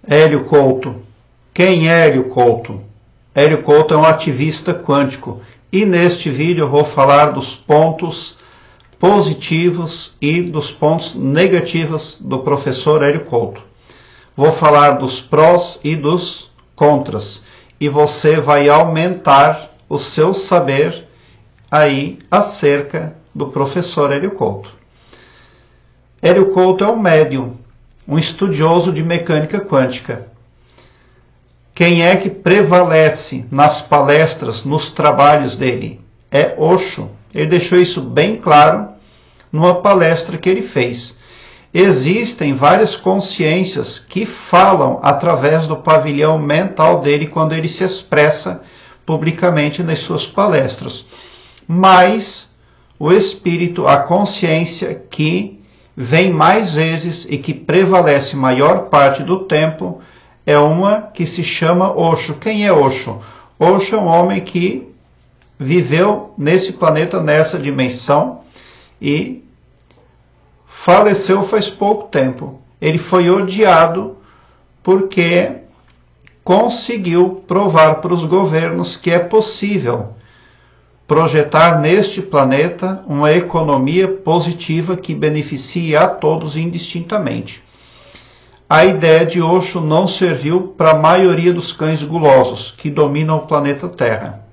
Hélio Couto. Quem é Hélio Couto? Hélio Couto é um ativista quântico e neste vídeo eu vou falar dos pontos positivos e dos pontos negativos do professor Hélio Couto. Vou falar dos prós e dos contras e você vai aumentar o seu saber aí acerca do professor Hélio Couto. Hélio Couto é um médium, um estudioso de mecânica quântica. Quem é que prevalece nas palestras, nos trabalhos dele? É Osho. Ele deixou isso bem claro numa palestra que ele fez. Existem várias consciências que falam através do pavilhão mental dele quando ele se expressa publicamente nas suas palestras. Mas o espírito, a consciência que vem mais vezes e que prevalece maior parte do tempo é uma que se chama Osho. Quem é Osho? Osho é um homem que viveu nesse planeta, nessa dimensão, e faleceu faz pouco tempo. Ele foi odiado porque conseguiu provar para os governos que é possível projetar neste planeta uma economia positiva que beneficie a todos indistintamente. A ideia de Osho não serviu para a maioria dos cães gulosos que dominam o planeta Terra.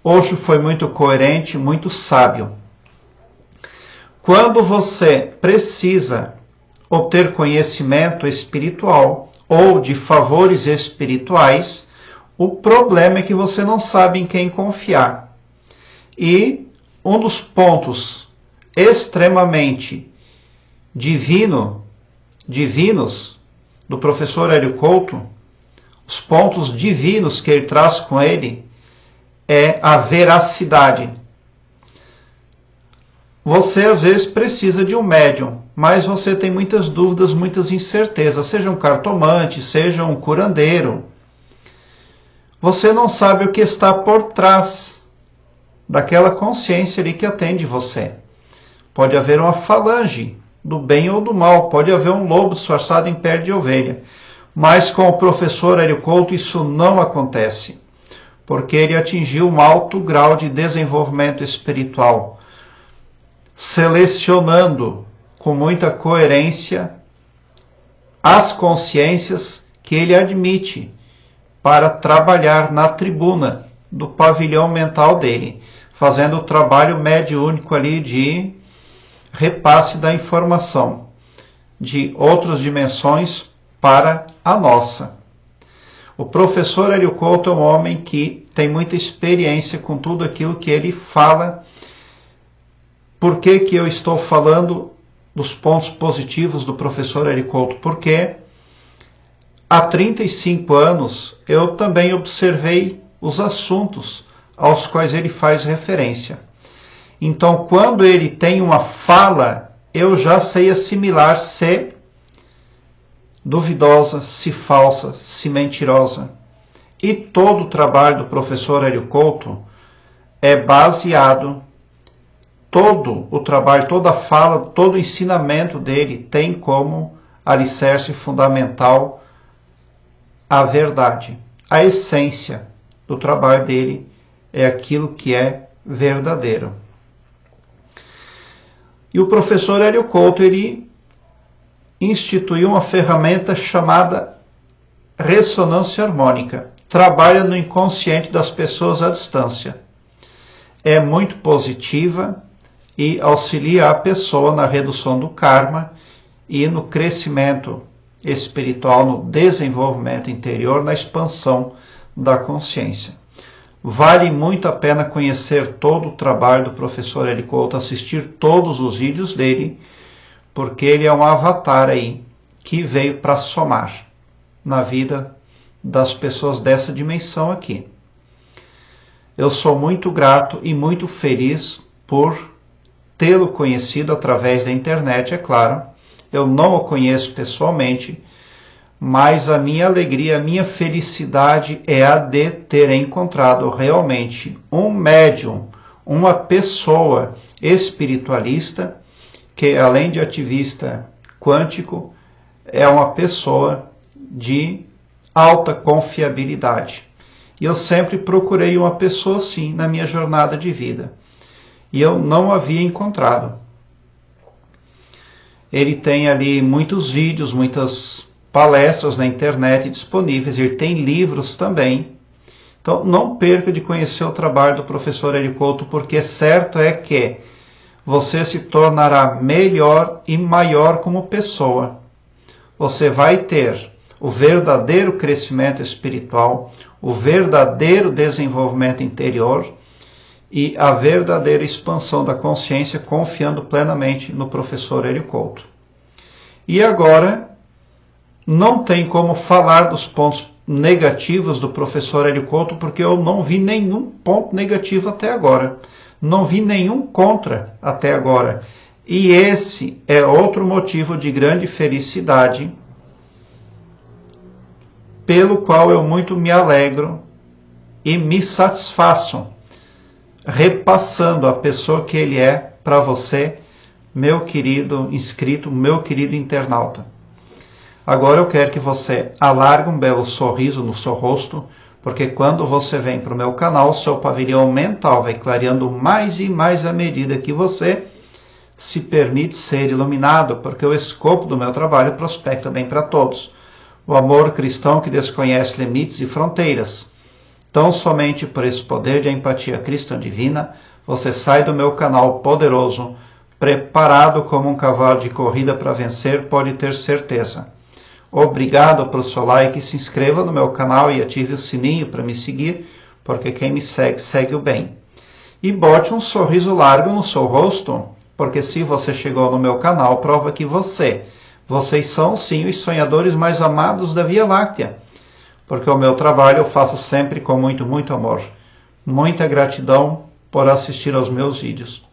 Osho foi muito coerente, muito sábio. Quando você precisa obter conhecimento espiritual ou de favores espirituais, o problema é que você não sabe em quem confiar. E um dos pontos extremamente divinos do professor Hélio Couto, os pontos divinos que ele traz com ele, é a veracidade. Você às vezes precisa de um médium, mas você tem muitas dúvidas, muitas incertezas, seja um cartomante, seja um curandeiro. Você não sabe o que está por trás daquela consciência ali que atende você. Pode haver uma falange do bem ou do mal, pode haver um lobo disfarçado em pele de ovelha. Mas com o professor Hélio Couto isso não acontece, porque ele atingiu um alto grau de desenvolvimento espiritual, selecionando com muita coerência as consciências que ele admite para trabalhar na tribuna do pavilhão mental dele, fazendo o trabalho mediúnico ali de repasse da informação de outras dimensões para a nossa. O professor Hélio Couto é um homem que tem muita experiência com tudo aquilo que ele fala. Por que que eu estou falando dos pontos positivos do professor Hélio Couto? Porque há 35 anos eu também observei os assuntos aos quais ele faz referência. Então, quando ele tem uma fala, eu já sei assimilar se duvidosa, se falsa, se mentirosa. E todo o trabalho do professor Hélio Couto é baseado, todo o trabalho, toda a fala, todo o ensinamento dele tem como alicerce fundamental a verdade. A essência do trabalho dele é aquilo que é verdadeiro. E o professor Hélio Couto, ele instituiu uma ferramenta chamada ressonância harmônica. Trabalha no inconsciente das pessoas à distância. É muito positiva e auxilia a pessoa na redução do karma e no crescimento espiritual, no desenvolvimento interior, na expansão da consciência. Vale muito a pena conhecer todo o trabalho do professor Hélio Couto, assistir todos os vídeos dele, porque ele é um avatar aí que veio para somar na vida das pessoas dessa dimensão aqui. Eu sou muito grato e muito feliz por tê-lo conhecido através da internet, é claro. Eu não o conheço pessoalmente, mas a minha alegria, a minha felicidade é a de ter encontrado realmente um médium, uma pessoa espiritualista, que além de ativista quântico, é uma pessoa de alta confiabilidade. E eu sempre procurei uma pessoa assim na minha jornada de vida. E eu não havia encontrado. Ele tem ali muitos vídeos, muitas palestras na internet disponíveis. Ele tem livros também. Então não perca de conhecer o trabalho do professor Hélio Couto, porque certo é que você se tornará melhor e maior como pessoa. Você vai ter o verdadeiro crescimento espiritual, o verdadeiro desenvolvimento interior e a verdadeira expansão da consciência, confiando plenamente no professor Hélio Couto. E agora, não tem como falar dos pontos negativos do professor Hélio Couto, porque eu não vi nenhum ponto negativo até agora. Não vi nenhum contra até agora. E esse é outro motivo de grande felicidade, pelo qual eu muito me alegro e me satisfaço, repassando a pessoa que ele é para você, meu querido inscrito, meu querido internauta. Agora eu quero que você alargue um belo sorriso no seu rosto, porque quando você vem para o meu canal, seu pavilhão mental vai clareando mais e mais à medida que você se permite ser iluminado, porque o escopo do meu trabalho prospecta bem para todos. O amor cristão que desconhece limites e fronteiras. Tão somente por esse poder de empatia cristã divina, você sai do meu canal poderoso, preparado como um cavalo de corrida para vencer, pode ter certeza. Obrigado pelo seu like, se inscreva no meu canal e ative o sininho para me seguir, porque quem me segue, segue o bem. E bote um sorriso largo no seu rosto, porque se você chegou no meu canal, prova que vocês são sim os sonhadores mais amados da Via Láctea, porque o meu trabalho eu faço sempre com muito, muito amor. Muita gratidão por assistir aos meus vídeos.